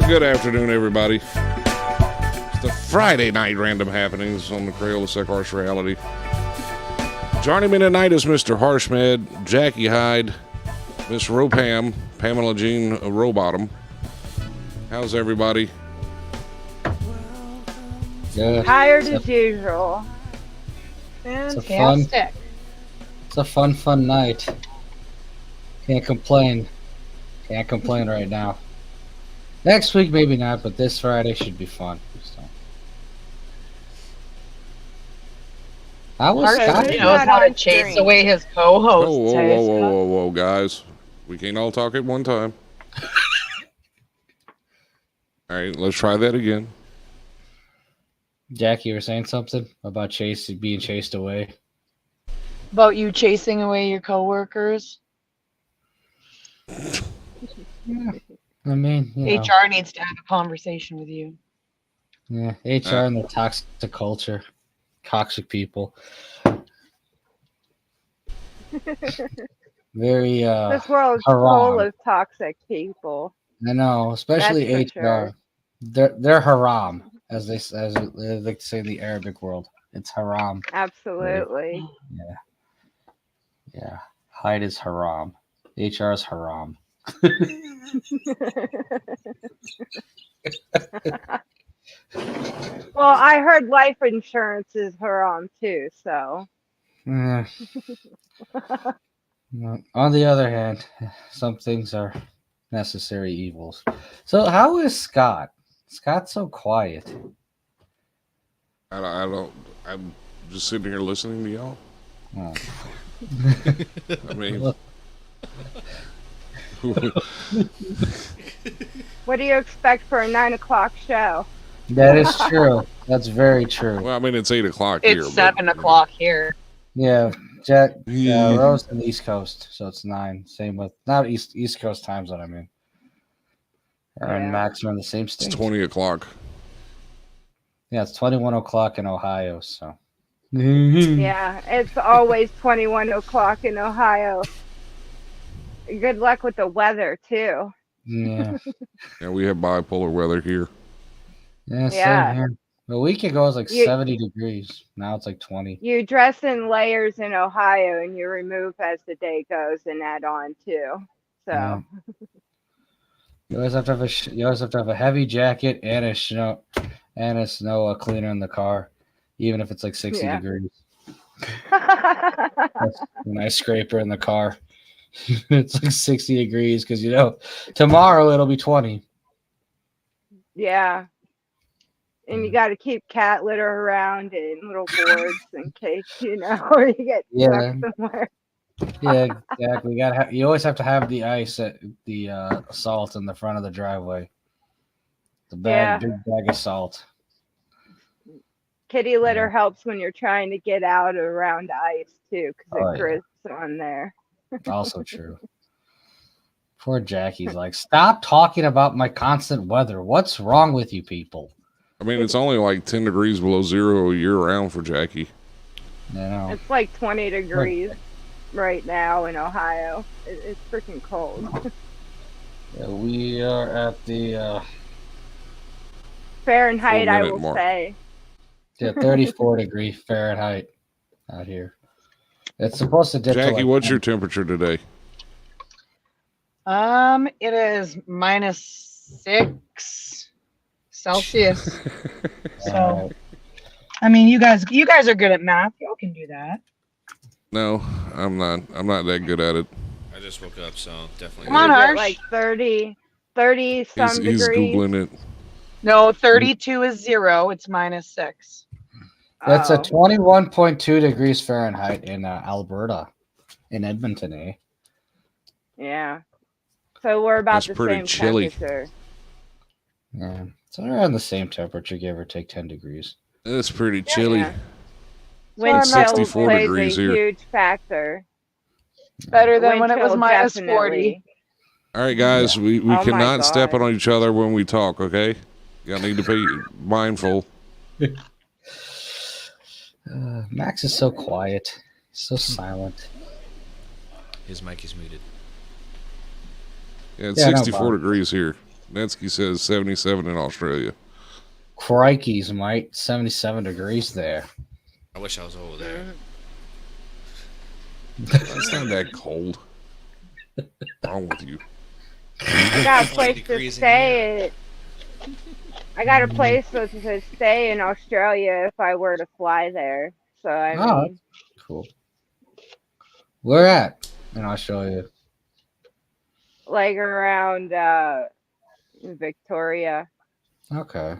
Good afternoon, everybody. It's the Friday night random happenings on the Crayola CSHR Reality. Joining me tonight is Mr. Harshmed, Jackie Hyde, Miss Ropam, Pamela Jean Rowbottom. How's everybody? Good. Tired as usual. Fantastic. It's a fun night. Can't complain. Can't complain right now. Next week, maybe not, but this Friday should be fun. So. How was Scott? He knows how to chase away his co-host. Whoa, guys. We can't all talk at one time. All right, let's try that again. Jackie, you were saying something about being chased away? About you chasing away your coworkers? Yeah. I mean, HR needs to have a conversation with you. Yeah, HR and the toxic culture. Toxic people. Very this world is full of toxic people. I know, especially HR. Sure. They're haram, as they like to say in the Arabic world. It's haram. Absolutely. Yeah. Hyde is haram. HR is haram. Well, I heard life insurance is haram too, so. On the other hand, some things are necessary evils. So how is Scott? Scott's so quiet. I don't. I'm just sitting here listening to y'all. Oh. I mean. What do you expect for a 9 o'clock show? That is true. That's very true. Well, I mean, it's 8 o'clock here. It's 7 o'clock here. Yeah, Jack. Rose on the East Coast, so it's 9. Same with not East Coast time zone. I mean, and Max are in the same state. It's 20 o'clock. Yeah, it's 21 o'clock in Ohio. So. Yeah, it's always 21 o'clock in Ohio. Good luck with the weather too. Yeah. Yeah, we have bipolar weather here. Yeah, same here. A week ago it was like 70 degrees. Now it's like 20. You dress in layers in Ohio and you remove as the day goes and add on too. So yeah. You always have to have a heavy jacket and a snow cleaner in the car, even if it's like 60 degrees. That's a nice scraper in the car. It's like 60 degrees because tomorrow it'll be 20. Yeah. And you got to keep cat litter around and little boards in case, you get stuck somewhere. Yeah, exactly. You always have to have the ice, the salt in the front of the driveway. The big bag of salt. Kitty litter helps when you're trying to get out around ice too, because it drifts on there. Also true. Poor Jackie's like, stop talking about my constant weather. What's wrong with you people? I mean, it's only like 10 degrees below zero year-round for Jackie. Yeah, it's like 20 degrees right now in Ohio. It's freaking cold. Yeah, we are at the Fahrenheit, I will say. Yeah, 34 degree Fahrenheit out here. It's supposed to dip. Jackie, what's your temperature today? It is -6 Celsius. So, I mean, you guys are good at math. Y'all can do that. No, I'm not. I'm not that good at it. I just woke up, so definitely. Come on, Harsh. Like 30 some degrees. He's Googling it. No, 32 is 0. It's -6. That's a 21.2 degrees Fahrenheit in Alberta, in Edmonton, eh? Yeah. So we're about That's the pretty same chilly. temperature. Yeah. So they're around the same temperature, give or take 10 degrees. It's pretty chilly. Yeah. Wind chill 64 plays degrees a here. huge factor. Better than Wind when it was chill, -40. All right, guys, we Oh my cannot step God. on each other when we talk, okay? Y'all need to be mindful. Max is so quiet, so silent. His mic is muted. Yeah, it's 64 degrees here. Netsky says 77 in Australia. Crikeys, Mike. 77 degrees there. I wish I was over there. It's not that cold. What's wrong with you? I got a place to stay. I got a place to stay in Australia if I were to fly there. So I mean, cool. Where at in Australia? Like around Victoria. Okay.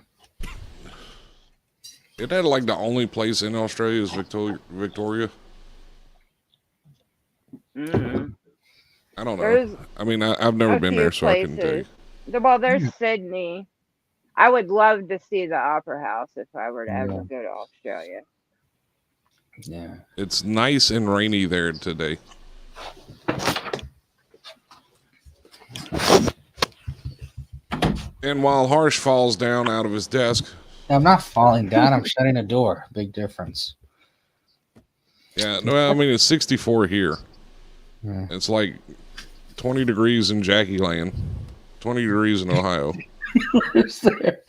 Isn't that like the only place in Australia is Victoria? Mm. I don't know. I mean, I've never been there, so I couldn't tell you. Well, there's Sydney. I would love to see the Opera House if I were to ever go to Australia. Yeah. It's nice and rainy there today. And while Harsh falls down out of his desk. I'm not falling down. I'm shutting a door. Big difference. Yeah. No, I mean, it's 64 here. Yeah. It's like 20 degrees in Jackie Land, 20 degrees in Ohio. Lives there.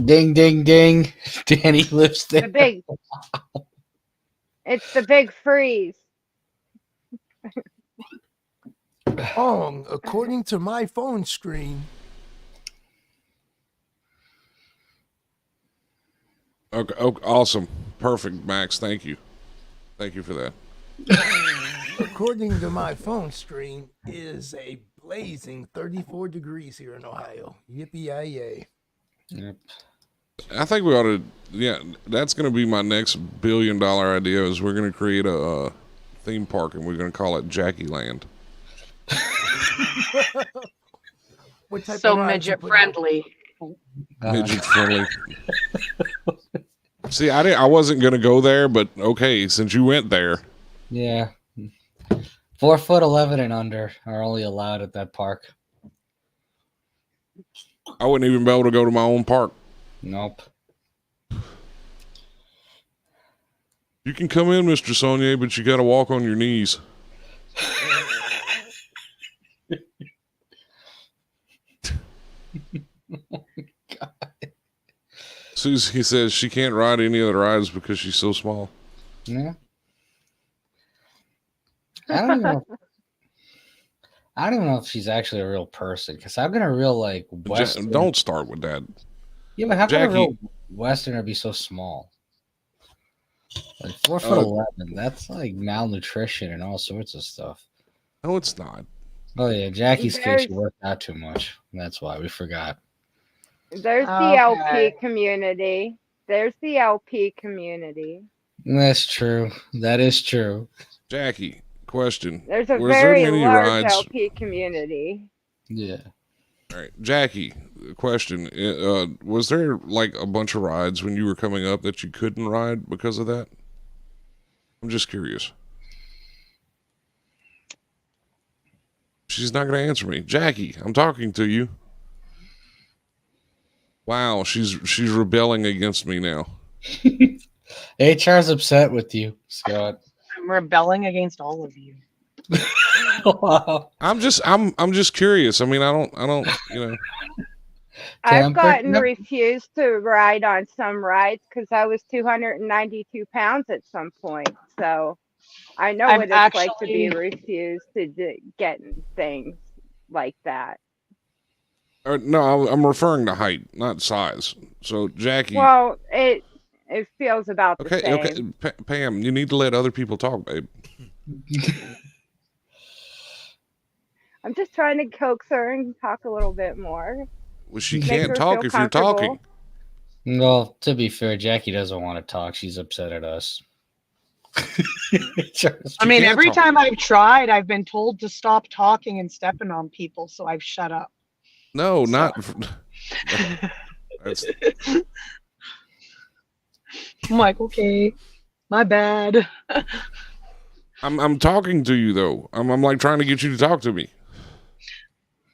Ding, ding, ding. Danny lives there. It's the big freeze. According to my phone screen. Okay, awesome. Perfect, Max. Thank you. Thank you for that. According to my phone screen, is a blazing 34 degrees here in Ohio. Yippee-yay. Yep. I think we ought to, that's going to be my next $1 billion idea is we're going to create a theme park and we're going to call it Jackie Land. So midget friendly. Midget friendly. See, I wasn't going to go there, but okay, since you went there. Yeah. 4'11" and under are only allowed at that park. I wouldn't even be able to go to my own park. Nope. You can come in, Mr. Sonnier, but you got to walk on your knees. Susie says she can't ride any of the rides because she's so small. Yeah. I don't even know if she's actually a real person because how can a real like Western? Don't start with that. Yeah, but how can a real Westerner be so small? Like 4'11", that's like malnutrition and all sorts of stuff. No, it's not. Oh yeah, Jackie's case worked out too much. That's why we forgot. There's the LP community. There's the LP community. That's true. That is true. Jackie, question. There's a very large LP community. Yeah. All right, Jackie, question. Was there like a bunch of rides when you were coming up that you couldn't ride because of that? I'm just curious. She's not going to answer me. Jackie, I'm talking to you. Wow, she's rebelling against me now. HR's upset with you, Scott. I'm rebelling against all of you. Wow. I'm just curious. I mean, I don't, you know. I've gotten refused to ride on some rides because I was 292 pounds at some point. So I know what it's like to be refused to get things like that. No, I'm referring to height, not size. So, Jackie. Well, it feels about the same. Okay, Pam, you need to let other people talk, babe. I'm just trying to coax her and talk a little bit more. Well, she can't talk if you're talking. Well, to be fair, Jackie doesn't want to talk. She's upset at us. I mean, every time I've tried, I've been told to stop talking and stepping on people, so I've shut up. No, not. I'm like, okay, my bad. I'm talking to you though. I'm like trying to get you to talk to me.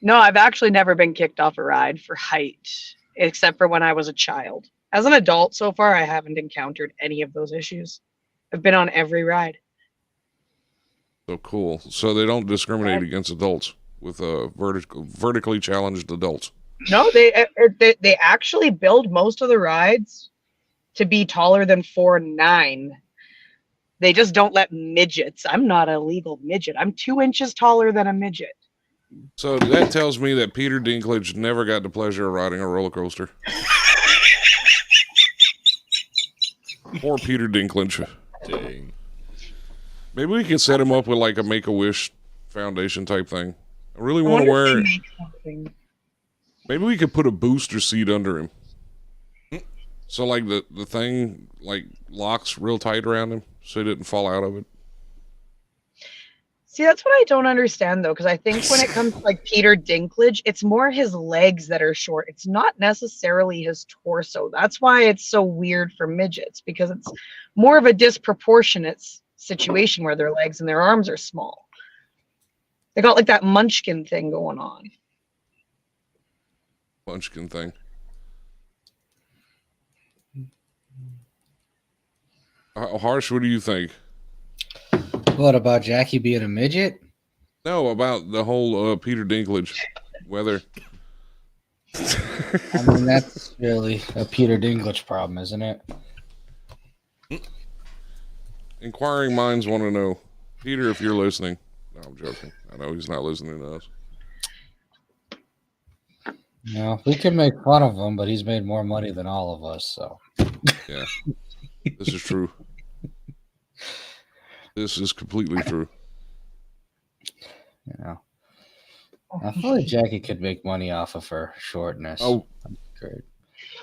No, I've actually never been kicked off a ride for height, except for when I was a child. As an adult, so far, I haven't encountered any of those issues. I've been on every ride. So cool. So they don't discriminate against adults with vertically challenged adults. No, they actually build most of the rides to be taller than 4'9". They just don't let midgets. I'm not a legal midget. I'm 2 inches taller than a midget. So that tells me that Peter Dinklage never got the pleasure of riding a roller coaster. Poor Peter Dinklage. Dang. Maybe we can set him up with like a Make-A-Wish Foundation type thing. I really want to wear it. Maybe we could put a booster seat under him. So like the thing like locks real tight around him so he didn't fall out of it. See, that's what I don't understand though, because I think when it comes to like Peter Dinklage, it's more his legs that are short. It's not necessarily his torso. That's why it's so weird for midgets, because it's more of a disproportionate situation where their legs and their arms are small. They got like that munchkin thing going on. Munchkin thing. Harsh, what do you think? What about Jackie being a midget? No, about the whole Peter Dinklage weather. I mean, that's really a Peter Dinklage problem, isn't it? Inquiring minds want to know. Peter, if you're listening. No, I'm joking. I know he's not listening to us. No, we can make fun of him, but he's made more money than all of us, so. Yeah, this is true. This is completely true. Yeah. I feel like Jackie could make money off of her shortness. Oh, great.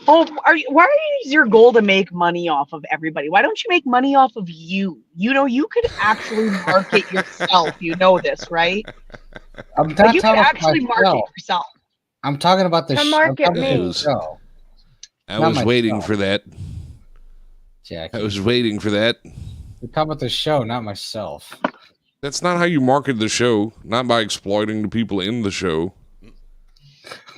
Oh, why is your goal to make money off of everybody? Why don't you make money off of you? You know, you could actually market yourself. You know this, right? I'm not you could actually market yourself. I'm talking about the show. I was waiting for that. Jackie. I was waiting for that. We're talking about the show, not myself. That's not how you market the show. Not by exploiting the people in the show.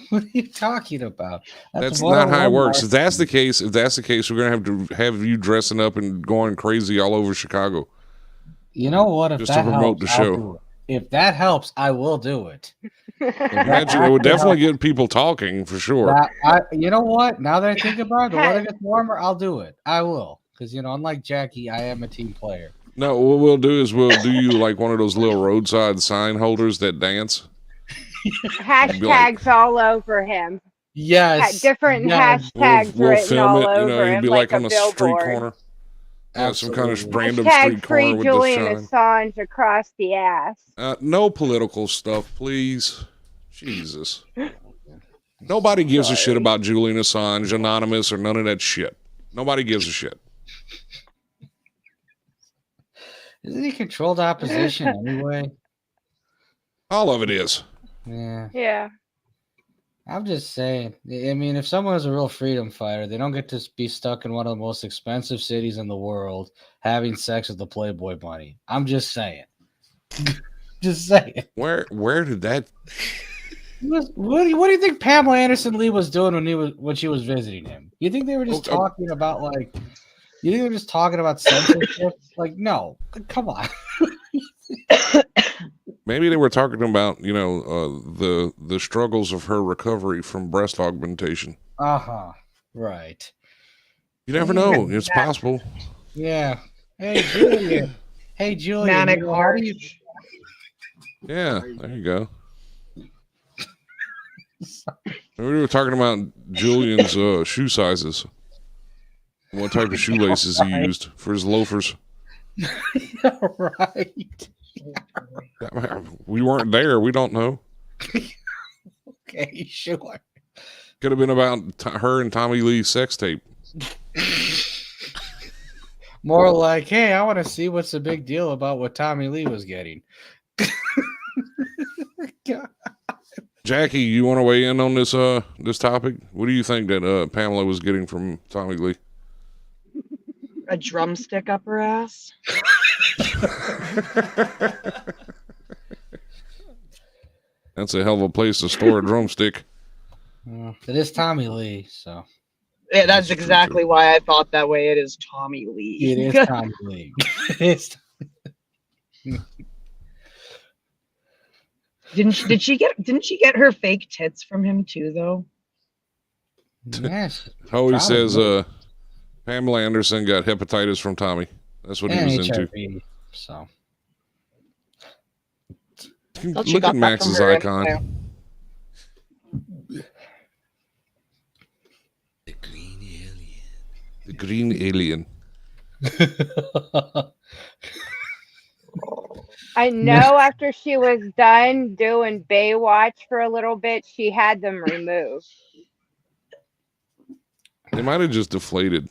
What are you talking about? That's not how it works. If that's the case, we're gonna have you dressing up and going crazy all over Chicago. You know what? If just that to promote helps, the show. If that helps, I will do it. It would definitely get people talking for sure. You know what? Now that I think about it, the weather gets warmer, I'll do it. I will. Because, you know, unlike Jackie, I am a team player. No, what we'll do is we'll do you like one of those little roadside sign holders that dance. Hashtags all over him. Yes. Different hashtags we'll written film all it. over You know, him, you'd be like on a billboard. street corner. Some kind of random Hashtag street free corner with Julian the sign. Assange across the ass. No political stuff, please. Jesus. Nobody gives a shit about Julian Assange, Anonymous, or none of that shit. Nobody gives a shit. Isn't he controlled opposition anyway? All of it is. Yeah. I'm just saying. I mean, if someone is a real freedom fighter, they don't get to be stuck in one of the most expensive cities in the world having sex with the Playboy bunny. I'm just saying. Just saying. Where did that... What do you think Pamela Anderson Lee was doing when she was visiting him? You think they were just talking about like... You think they were just talking about censorship? Like, no. Come on. Maybe they were talking about, you know, the struggles of her recovery from breast augmentation. Right. You never know. It's possible. Yeah. Hey, Julian. Manic heart. Yeah, there you go. We were talking about Julian's shoe sizes. What type of shoelaces he used for his loafers. Right. We weren't there. We don't know. Okay, sure. Could have been about her and Tommy Lee's sex tape. More like, hey, I want to see what's the big deal about what Tommy Lee was getting. Jackie, you want to weigh in on this topic? What do you think that Pamela was getting from Tommy Lee? A drumstick up her ass. That's a hell of a place to store a drumstick. It is Tommy Lee, so. Yeah, that's exactly why I thought that way. It is Tommy Lee. It is Tommy Lee. It is. Didn't she get her fake tits from him too, though? Yes. Howie says Pamela Anderson got hepatitis from Tommy. That's what he was HIV, into. So Look at Max's icon. The green alien. The green alien. I know after she was done doing Baywatch for a little bit, she had them removed. They might have just deflated.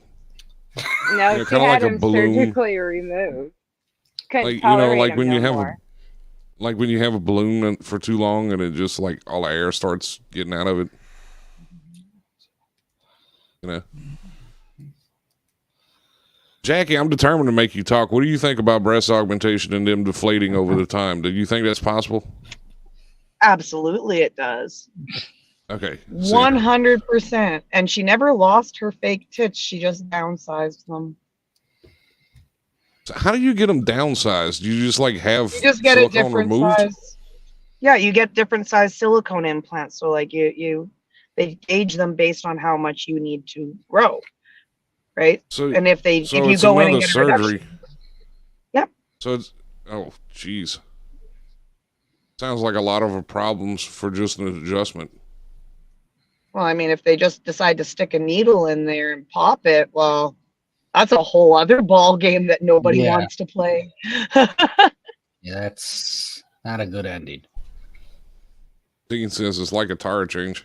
No, she had them surgically removed. Couldn't tolerate like them when no you have more. like when you have a balloon for too long and it just like all the air starts getting out of it. You know. Jackie, I'm determined to make you talk. What do you think about breast augmentation and them deflating over the time? Do you think that's possible? Absolutely, it does. Okay. 100%. And she never lost her fake tits. She just downsized them. So how do you get them downsized? You just like have You just get a different removed? size. Yeah, you get different size silicone implants. So like they gauge them based on how much you need to grow. Right? So, and if you it's go in and another get surgery. Yep. So it's geez. Sounds like a lot of problems for just an adjustment. Well, I mean, if they just decide to stick a needle in there and pop it, well, that's a whole other ball game that nobody wants to play. Yeah, that's not a good ending. Dean says it's like a tire change.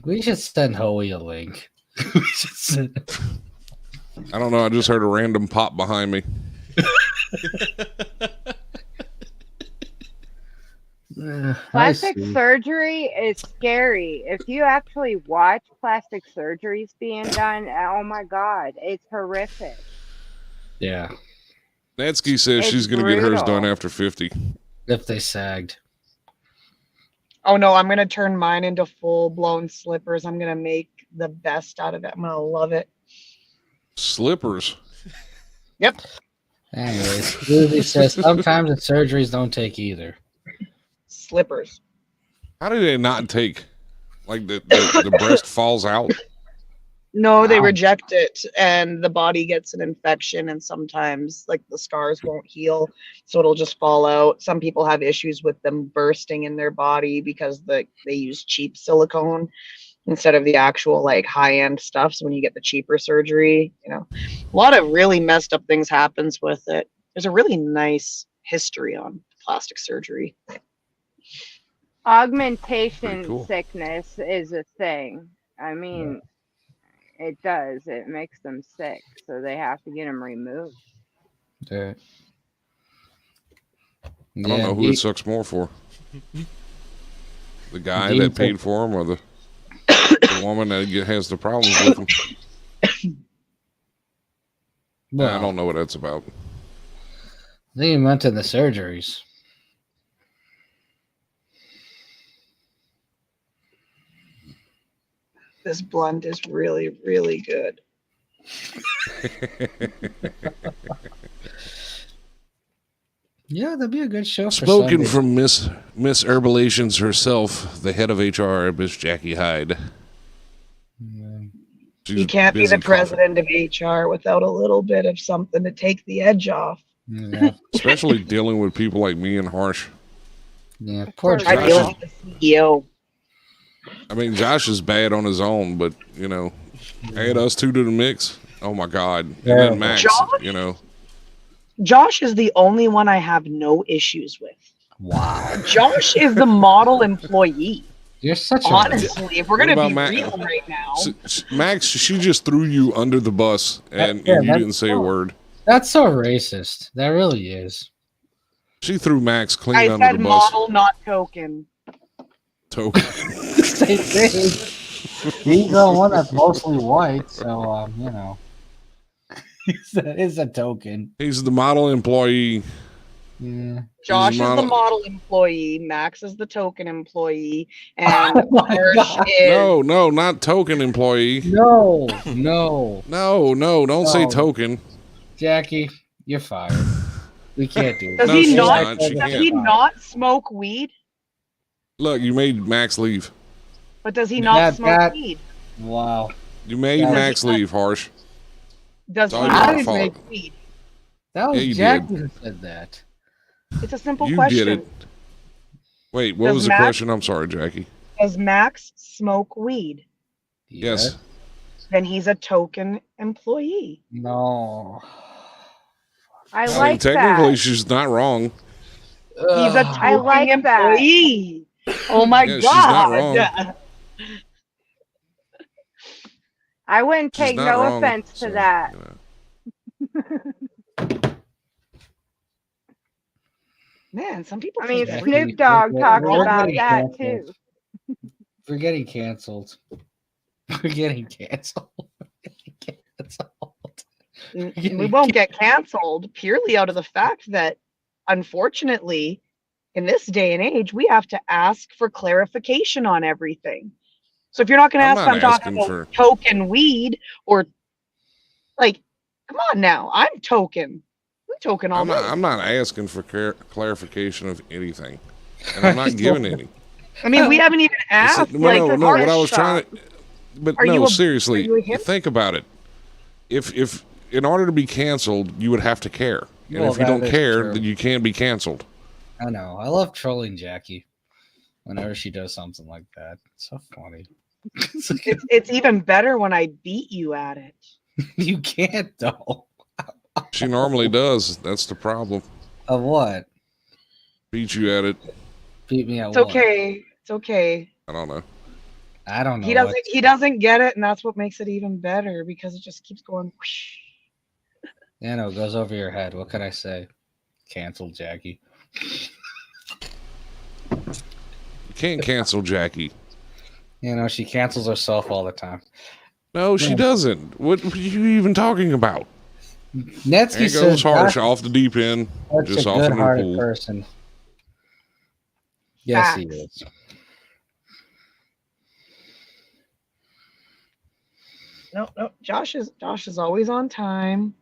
We should send Howie a link. I don't know. I just heard a random pop behind me. Plastic surgery is scary. If you actually watch plastic surgeries being done, oh my God, it's horrific. Yeah. Natsky says she's going to get hers done after 50. If they sagged. Oh no, I'm going to turn mine into full-blown slippers. I'm going to make the best out of it. I'm going to love it. Slippers? Yep. Anyways, Ruby says sometimes the surgeries don't take either. Slippers. How do they not take? Like the breast falls out? No, they reject it and the body gets an infection and sometimes like the scars won't heal. So it'll just fall out. Some people have issues with them bursting in their body because they use cheap silicone instead of the actual like high-end stuff. So when you get the cheaper surgery, a lot of really messed up things happens with it. There's a really nice history on plastic surgery. Augmentation sickness is a thing. I mean, it does. It makes them sick, so they have to get them removed. I don't know who it sucks more for. The guy that paid for him or the woman that has the problems with him. I don't know what that's about. I think you meant in the surgeries. This blunt is really, really good. Yeah, that'd be a good show. Spoken from Miss Herbalations herself, the head of HR, Miss Jackie Hyde. You can't be the president of HR without a little bit of something to take the edge off. Yeah. Especially dealing with people like me and Harsh. Yeah, poor Josh. I deal with the CEO. I mean, Josh is bad on his own, but, add us two to the mix. Oh, my God. And then Max, Josh is the only one I have no issues with. Wow. Josh is the model employee. You're such honestly, if we're going to be real right now. Max, she just threw you under the bus, and you didn't say a word. That's so racist. That really is. She threw Max clean under the bus. I said model, not token. Token. Same thing. He's the one that's mostly white, so he's a token. He's the model employee. Yeah. Josh is the model employee. Max is the token employee, and Harsh is no, not token employee. No, don't say token. Jackie, you're fired. We can't do Does that. No, he she's not? not. She Does can't. he not smoke weed? Look, you made Max leave. But does he not smoke weed? Wow. You made Max leave, Harsh. Does he all your not fault. smoke weed? That was Yeah, you Jackie did. who said that. It's a simple You question. get it. Wait, what Does was the Max- question? I'm sorry, Jackie. Does Max smoke weed? Yes. Then he's a token employee. No. I I mean, like technically, that. she's not wrong. He's a I token like that. employee. Oh my Yeah, god. she's not wrong. I wouldn't She's take not no wrong, offense so, to that. Man, some people I mean, think Jackie, Snoop Dogg we're talks getting about that canceled. too. We're getting canceled. We're getting canceled. we won't get canceled purely out of the fact that, unfortunately, in this day and age, we have to ask for clarification on everything. So if you're not going to I'm ask, not I'm talking asking about token weed or like, come on now, I'm token. I'm token all day. I'm not asking for clarification of anything, and I'm not giving any. I mean, we haven't even asked. No, like, no, what I was trying to. But Are you no, a- seriously, are you a hipster? think about it. If in order to be canceled, you would have to care, and Well, if you that don't is care, true. then you can't be canceled. I know. I love trolling Jackie whenever she does something like that. It's so funny. It's even better when I beat you at it. You can't though. She normally does. That's the problem. Of what? Beat you at it. Beat me at It's what? okay. It's okay. I don't know. I don't know. He doesn't get it, and that's what makes it even better because it just keeps going whoosh. Yeah, no, it goes over your head. What can I say? Cancel Jackie. You can't cancel Jackie. You know, she cancels herself all the time. No, she doesn't. What are you even talking about? Netsky There says goes Harsh Josh off the deep end, is just such a off in the good-hearted pool. person. Yes, he Facts. is. No, Josh is always on time.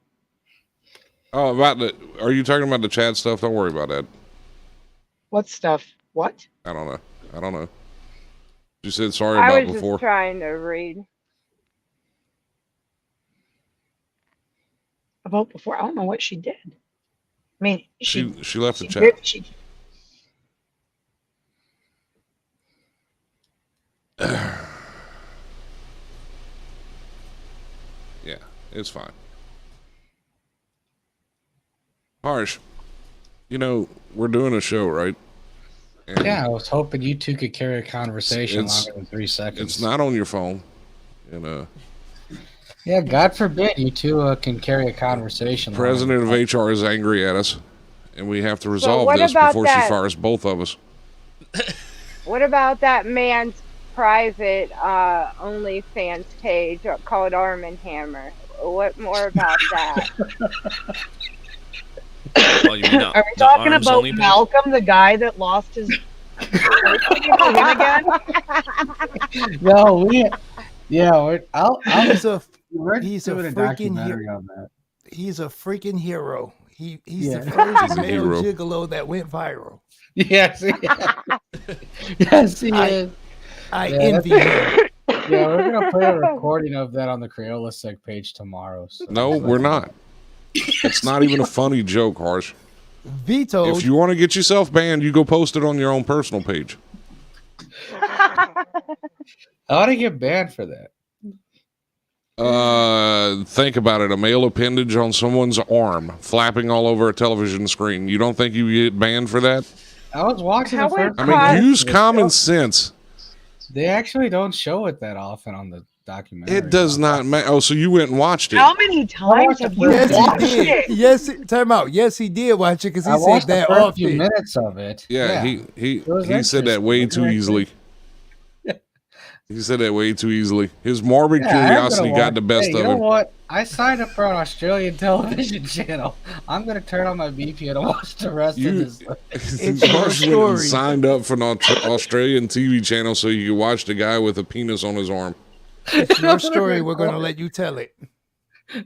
Oh, are you talking about the chat stuff? Don't worry about that. What stuff? What? I don't know. You said sorry I about was before. just trying to read. About before? I don't know what she did. I mean, She left the she chat. did- she- Yeah, it's fine. Harsh, you know, we're doing a show, right? And Yeah, I was hoping you two could carry a conversation It's- longer than 3 seconds. it's not on your phone. And Yeah, God forbid you two can carry a conversation. president of longer. HR is angry at us, and we have to resolve what this about before that? she fires both of us. What about that man's private OnlyFans page called Arm and Hammer? What more about that? Oh, you mean the, Are we the talking arms about only page? Malcolm, the guy that lost his? him again? No, He's a we're he's a doing freaking documentary on that. he's a freaking hero. He's Yeah. the first He's a male hero. gigolo that went viral. Yes, yes, he is. I Yeah, envy him. Yeah, we're gonna play a recording of that on the Crayola Sec page tomorrow. So No, we're not. It's not even a funny joke, Harsh. Vetoed. If you want to get yourself banned, you go post it on your own personal page. I want to get banned for that. Think about it. A male appendage on someone's arm flapping all over a television screen. You don't think you get banned for that? I was watching How the first. would- I mean, use They common don't- sense. They actually don't show it that often on the documentary. It does not matter. Oh, so you went and watched it. How many times have you Yes, watched he did. it? Yes, time out. Yes, he did watch it because I he watched said the that first few often. minutes of it. Yeah, It was he said that way interesting. too easily. He said that way too easily. His morbid Yeah, I am curiosity gonna got watch- the best hey, you of know him. what? I signed up for an Australian television channel. I'm gonna turn on my VPN and watch the rest of You, this. It's your Marsh went and story. signed up for an Australian TV channel so you could watch the guy with a penis on his arm. It's your story. We're gonna let you tell it.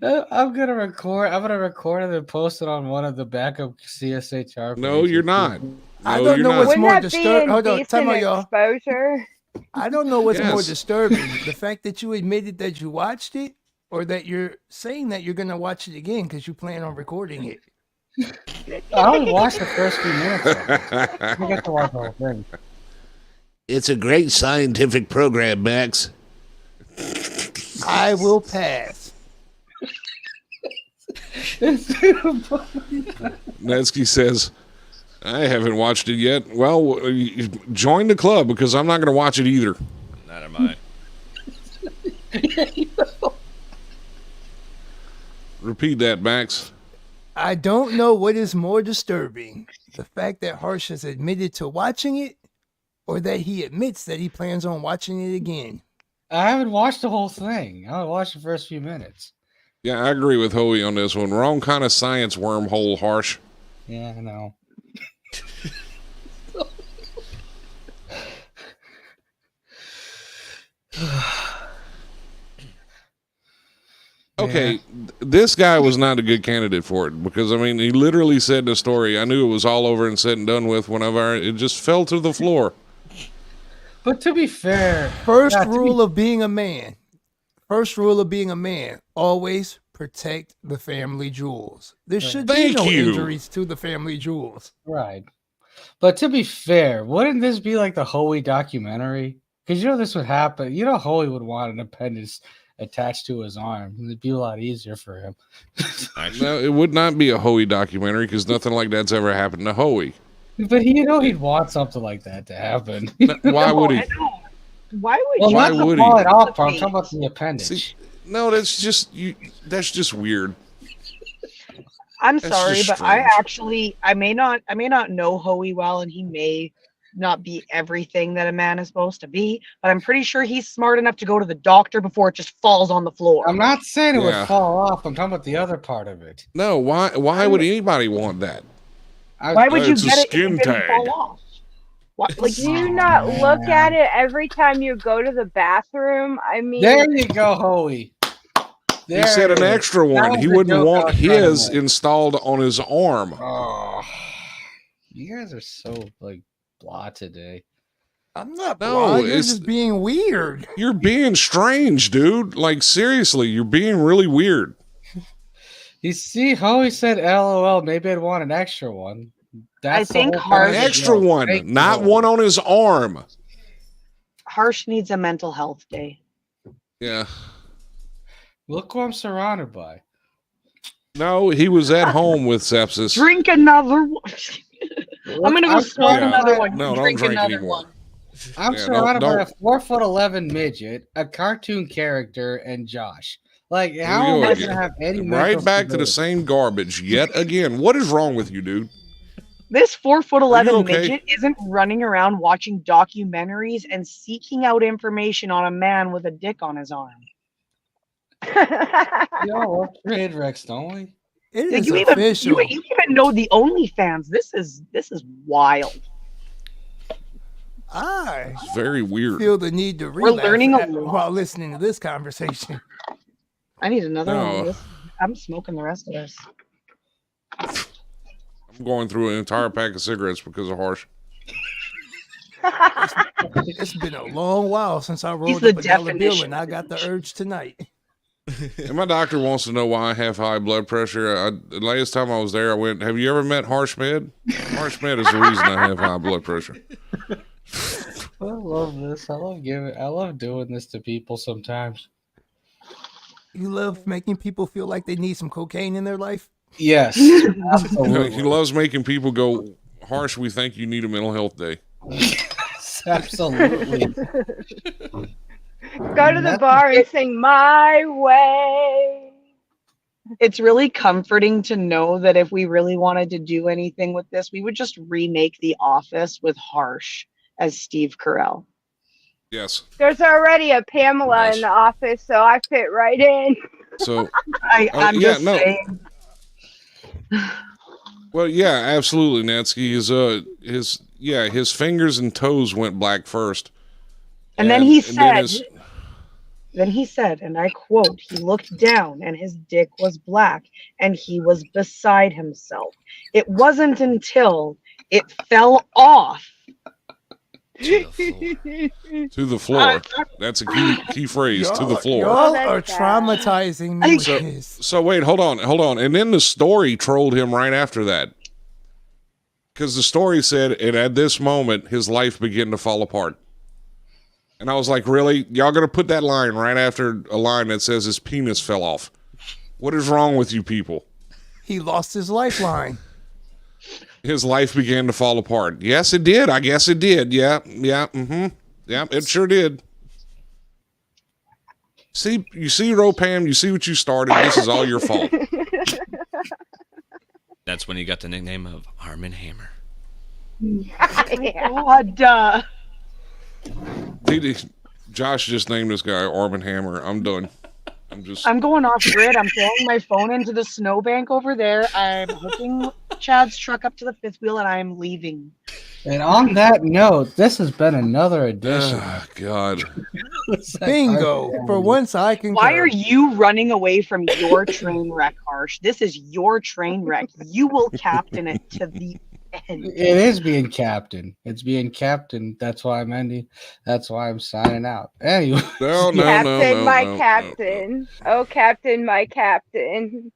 I'm gonna record and then post it on one of the backup CSHR pages. No, you're not. I No, don't you're know not. what's Wouldn't more that be disturbing. Hold on, time indecent out, y'all. exposure? I don't know what's more Yes. disturbing: the fact that you admitted that you watched it, or that you're saying that you're gonna watch it again because you plan on recording it. I only watched the first few minutes of it. I got to watch the whole thing. It's a great scientific program, Max. I will pass. Netsky says, I haven't watched it yet. Well, join the club because I'm not going to watch it either. Not am I. Repeat that, Max. I don't know what is more disturbing: the fact that Harsh has admitted to watching it, or that he admits that he plans on watching it again. I haven't watched the whole thing. I only watched the first few minutes. Yeah, I agree with Hoey on this one. Wrong kind of science wormhole, Harsh. Yeah, I know. Okay, this guy was not a good candidate for it because, I mean, he literally said in the story, I knew it was all over and said and done with whenever it just fell to the floor. But to be fair, First rule of being a man, always protect the family jewels. There should be Thank no you. injuries to the family jewels. right. But to be fair, wouldn't this be like the Hoey documentary? Because you know this would happen. You know Hoey would want an appendage attached to his arm. It'd be a lot easier for him. No, it would not be a Hoey documentary because nothing like that's ever happened to Hoey. But he'd want something like that to happen. Why would he? Why would Well, you? Why not would the he? fall it off part. I'm talking about the appendage. See, no, that's just you. That's just weird. I'm That's sorry, just but strange. I may not know Hoey well, and he may not be everything that a man is supposed to be, but I'm pretty sure he's smart enough to go to the doctor before it just falls on the floor. I'm not saying it Yeah. would fall off. I'm talking about the other part of it. No, why would anybody want that? Why would you It's a get it if skin it didn't tag. fall off? What, like, Do you not look at it every time you go to the bathroom? I mean, There you go, Hoey. He said an extra That one. was He the wouldn't joke I want was trying to his make. installed on his arm. Oh, you guys are so like blah today. I'm not No, blind. You're it's- just being weird. You're being strange, dude. Like, seriously, you're being really weird. You see, Hoey said LOL. Maybe I'd want an extra one. That's I think the whole point An of the extra joke. one, Thank you, not Hoey. one on his arm. Harsh needs a mental health day. Yeah. Look who I'm surrounded by. No, he was at home with sepsis. Drink another one. I'm gonna go I'm smoke surrounded another by- one. No, don't drink drink another anymore. one. I'm Yeah, surrounded by a don't- 4'11" midget, a cartoon character, and Josh. Like, Here how we am go I again. gonna have any Right mental back to the stability? same garbage yet again. What is wrong with you, dude? This 4'11" okay? midget isn't running around watching documentaries and seeking out information on a man with a dick on his arm. We all love train wrecks, don't we? It Like, is you even official. you even know the OnlyFans. This is wild. I It's very weird. feel the need to We're relax learning a lot. while listening to this conversation. I need another one No. of this. I'm smoking the rest of this. I'm going through an entire pack of cigarettes because of Harsh. It's been a long while since I rolled the up a dollar bill, definition and I of got the urge tonight. And my doctor wants to know why I have high blood pressure. The last time I was there, I went, have you ever met Harsh Med? Harsh Med is the reason I have high blood pressure. I love this. I love doing this to people sometimes. You love making people feel like they need some cocaine in their life? Yes, You know, absolutely. he loves making people go, Harsh, we think you need a mental health day. Absolutely. Go to the bar and sing "My Way." It's really comforting to know that if we really wanted to do anything with this, we would just remake The Office with Harsh as Steve Carell. Yes. There's already a Pamela Yes. in the office, so I fit right in. So, I'm yeah, just no. saying. well, yeah, absolutely, Natsky. His fingers and toes went black first. And then he then said, Then he said, and I quote, he looked down and his dick was black and he was beside himself. It wasn't until it fell off. To the To the floor. That's a key phrase. To the floor. Y'all that's are sad. traumatizing me with So, this. so wait, hold on. And then the story trolled him right after that. Because the story said, and at this moment, his life began to fall apart. And I was like, really? Y'all gonna put that line right after a line that says his penis fell off? What is wrong with you people? He lost his lifeline. His life began to fall apart. Yes, it did. I guess it did. Yeah, it sure did. See, Ropam, you see what you started. This is all your fault. That's when he got the nickname of Arm and Hammer. God. Josh just named this guy Arm and Hammer. I'm done. I'm going off grid. I'm throwing my phone into the snowbank over there. I'm hooking Chad's truck up to the fifth wheel and I'm leaving. And on that note, this has been another edition. Oh, God. Bingo. For once, I can. Why are you running away from your train wreck, Harsh? This is your train wreck. You will captain it to the end. It is being captain. It's being captain. That's why I'm ending. That's why I'm signing out. Anyway. No, Captain, my captain. Oh, captain, my captain.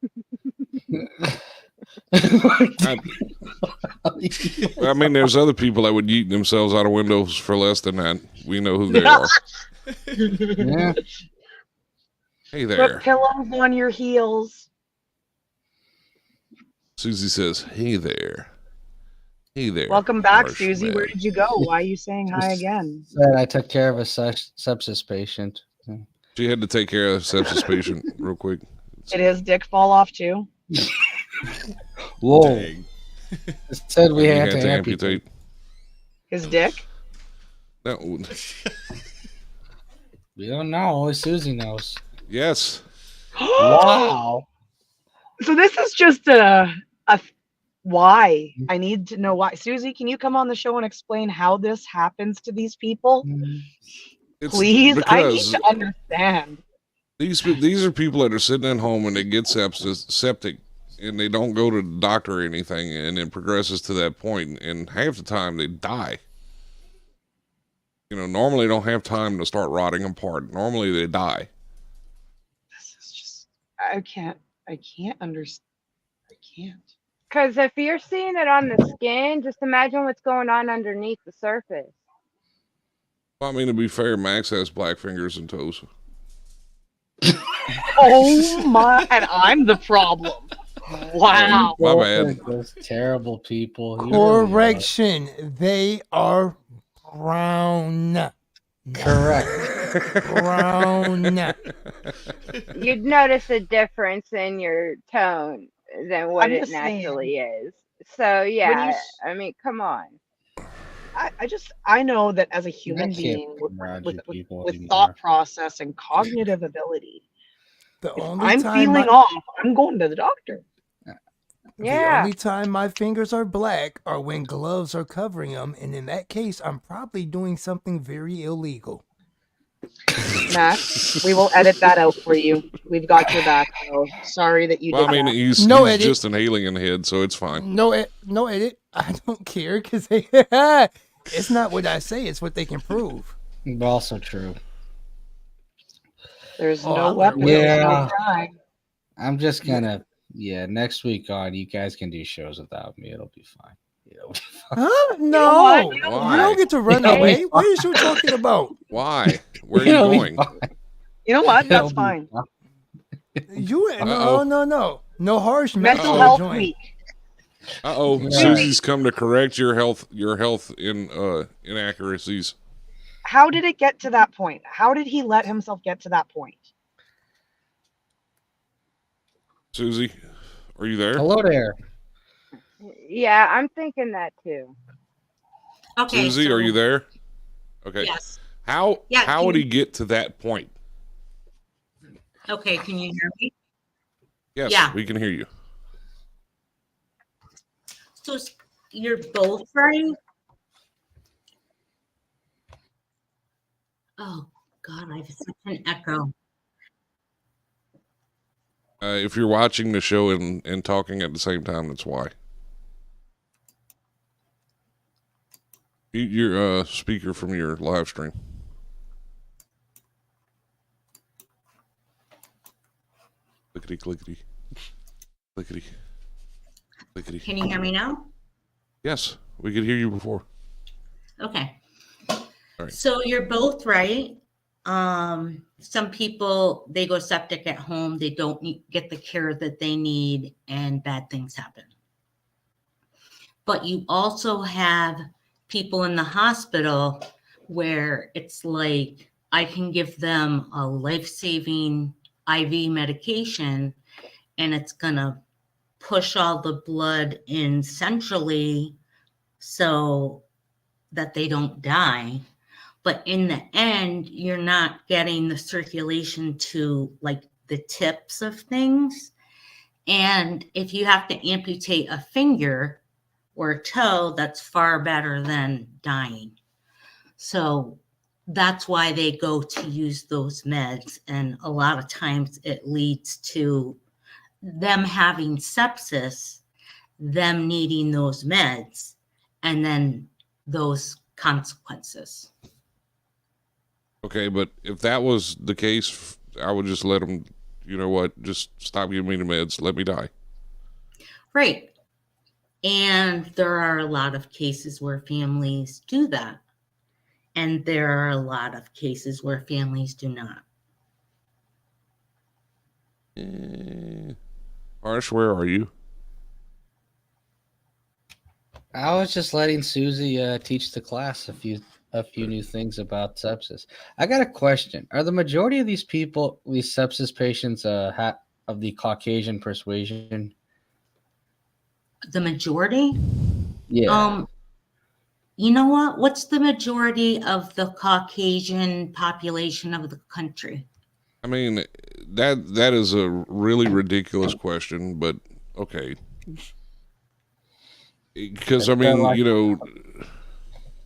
I mean, there's other people that would yeet themselves out of windows for less than that. We know who they are. Yeah. Hey there. Put pillows on your heels. Susie says, hey there. Hey there. Welcome back, Harsh Susie. man. Where did you go? Why are you saying hi again? Said I took care of a sepsis patient. She had to take care of a sepsis patient real quick. Did his dick fall off too? Whoa. Dang. It said we You had to amputate. His dick? No. We don't know. Only Susie knows. Yes. Wow. So this is just a why. I need to know why. Susie, can you come on the show and explain how this happens to these people? It's Please, I need because to understand. these are people that are sitting at home and they get septic and they don't go to the doctor or anything, and it progresses to that point, and half the time they die. You know, normally they don't have time to start rotting apart. Normally they die. This is just I can't understand. I can't. Because if you're seeing it on the skin, just imagine what's going on underneath the surface. Well, I mean, to be fair, Max has black fingers and toes. Oh my, and I'm the problem. Wow. My bad. Those terrible people. You really Correction. They are brown. Correct. Brown. You'd notice a difference in your tone than what I'm it just saying. naturally is. So yeah, I mean, come on. I know that as a human I can't being imagine people with anymore. thought process and cognitive ability, The if only I'm time feeling off, I'm going to the doctor. The Yeah. only time my fingers are black are when gloves are covering them, and in that case, I'm probably doing something very illegal. Max, we will edit that out for you. We've got your back. So sorry that you Well, did I mean, that. he's edit. just an alien head, so it's fine. No edit. I don't care because it's not what I say; it's what they can prove. But also true. There's Oh, no I weapon. learned There's no Yeah. crime. I'm just gonna, next week on, you guys can do shows without me. It'll be fine. It'll be fine. Huh? know No, what? you Why? don't get to run It'll be away. What is you talking about? Why? Where are you It'll be going? fine. You know what? It'll That's be fine. You Uh-oh. no harsh Mental Uh-oh. health joint. week. Uh-oh. Yeah. Susie's come to correct your health inaccuracies. How did it get to that point? How did he let himself get to that point? Susie, are you there? Hello there. Yeah, I'm thinking that too. Okay. Susie, so- are you there? Okay. Yes. How Yeah, would can he get to that point? Okay. Can you hear me? Yes, Yeah. we can hear you. So you're both trying? Oh, God, I have such an echo. If you're watching the show and talking at the same time, that's why. Mute your speaker from your live stream. Clickety, clickety. Clickety. Clickety. Can you hear me now? Yes, we could hear you before. Okay. Right. So you're both right. Some people, they go septic at home, they don't get the care that they need, and bad things happen. But you also have people in the hospital where it's like, I can give them a life-saving IV medication, and it's going to push all the blood in centrally so that they don't die. But in the end, you're not getting the circulation to like the tips of things. And if you have to amputate a finger or a toe, that's far better than dying. So that's why they go to use those meds. And a lot of times it leads to them having sepsis, them needing those meds, and then those consequences. Okay, but if that was the case, I would just let them, you know what, just stop giving me the meds, let me die. Right. And there are a lot of cases where families do that. And there are a lot of cases where families do not. Harsh, where are you? I was just letting Susie teach the class a few new things about sepsis. I got a question. Are the majority of these people, these sepsis patients, of the Caucasian persuasion? The majority? Yeah. You know what? What's the majority of the Caucasian population of the country? I mean, that is a really ridiculous question, but okay. Because, I mean, you know,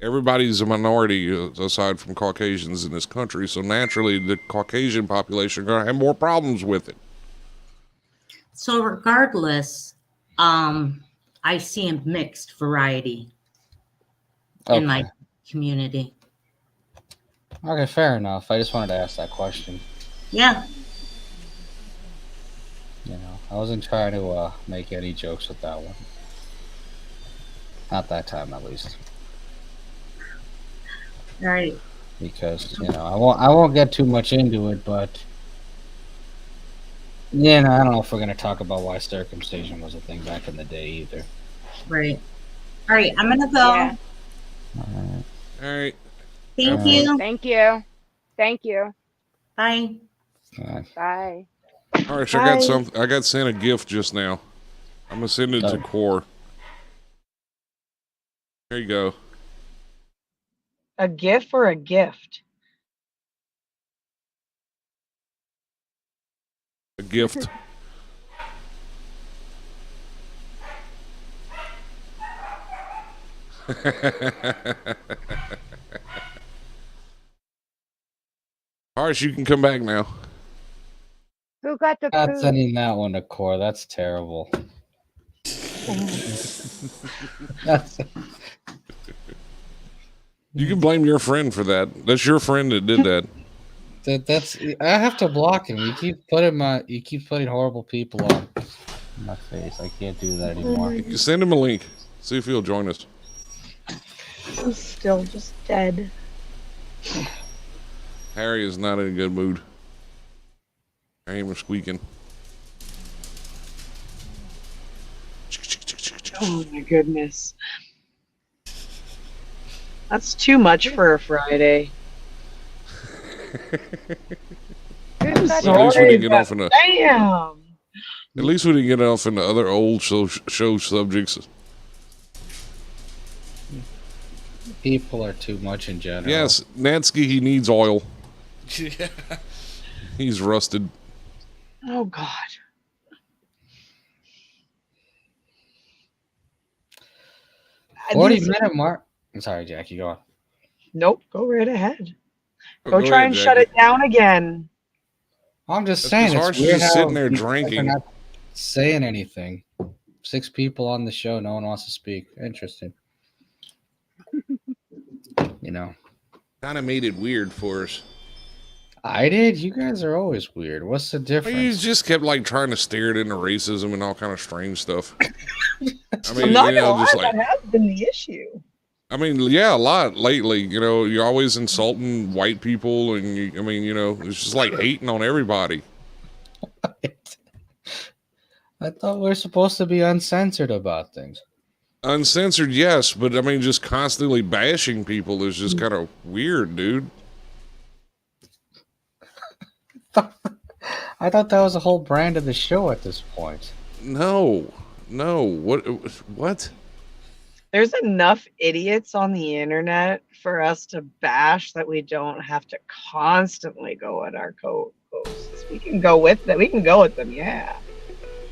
everybody's a minority aside from Caucasians in this country, so naturally the Caucasian population are going to have more problems with it. So regardless, I see a mixed variety in my community. Okay, fair enough. I just wanted to ask that question. Yeah. You know, I wasn't trying to make any jokes with that one. Not that time, at least. Right. Because, you know, I won't get too much into it, but yeah, no, I don't know if we're gonna talk about why circumcision was a thing back in the day either. Right. All right, I'm gonna go. Yeah. All right. Thank you. Thank you. Thank you. Bye. Bye. All right, so I got sent a gift just now. I'm gonna send it to Core. There you go. A GIF or a gift? A gift. Harsh, you can come back now. Who got the Not food? sending that one to Core. That's terrible. You can blame your friend for that. That's your friend that did that. That's I have to block him. You keep putting horrible people on my face. I can't do that anymore. You can send him a link. See if he'll join us. I'm still just dead. Harry is not in a good mood. I am squeaking. Oh my goodness. That's too much for a Friday. At least we didn't get off in a. Damn. At least we didn't get off into other old show subjects. People are too much in general. Yes, Natsky, he needs oil. Yeah. He's rusted. Oh God. Minute mark. I'm sorry, Jackie. Go on. Nope. Go right ahead. Go try and shut it down again. I'm just saying, it's Harsh weird just how sitting there they're drinking. not saying anything. 6 people on the show, no one wants to speak. Interesting. You know, Kind of made it weird for us. I did. You guys are always weird. What's the difference? You just kept like trying to steer it into racism and all kind of strange stuff. I mean, I'm not gonna lie, that has been the issue. I mean, yeah, a lot lately. You know, you're always insulting white people, and I mean, you know, it's just like hating on everybody. I thought we were supposed to be uncensored about things. Uncensored, yes, but I mean, just constantly bashing people is just kind of weird, dude. I thought that was the whole brand of the show at this point. No. What? There's enough idiots on the internet for us to bash that we don't have to constantly go at our co-hosts. We can go with them. We can go with them, yeah.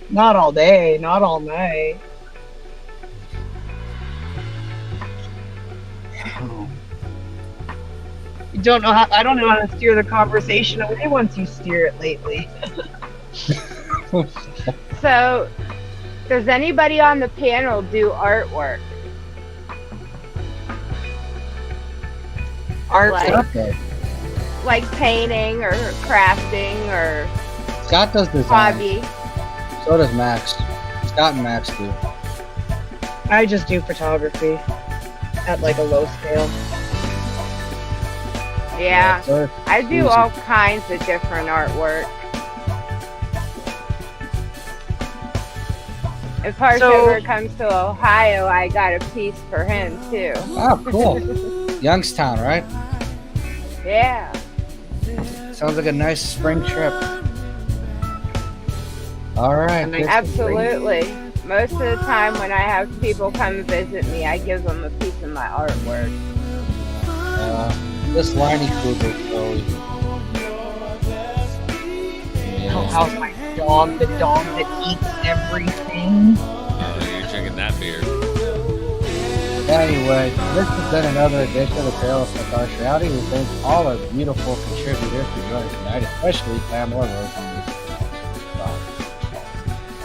Not all day, not all night. You don't know how. I don't know how to steer the conversation away once you steer it lately. So, does anybody on the panel do artwork? Like painting or crafting or Scott does design. hobby? So does Max. Scott and Max do. I just do photography at like a low scale. Yeah, Yeah, I do all kinds of different artwork. If Harsh ever comes to Ohio, I got a piece for him too. Oh, cool. Youngstown, right? Yeah. Sounds like a nice spring trip. All right. Absolutely. Most of the time when I have people come visit me, I give them a piece of my artwork. This Liney Kruger, Chloe. Oh, how's my dog? The dog that eats everything. You're drinking that beer. Anyway, this has been another edition of the Trail of CSHR Radio. We thank all our beautiful contributors for joining tonight, especially Pamela Rose and Lisa.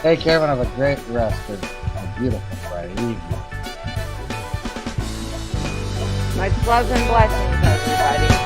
Take care and have a great rest of a beautiful Friday evening. Much love and blessings, everybody.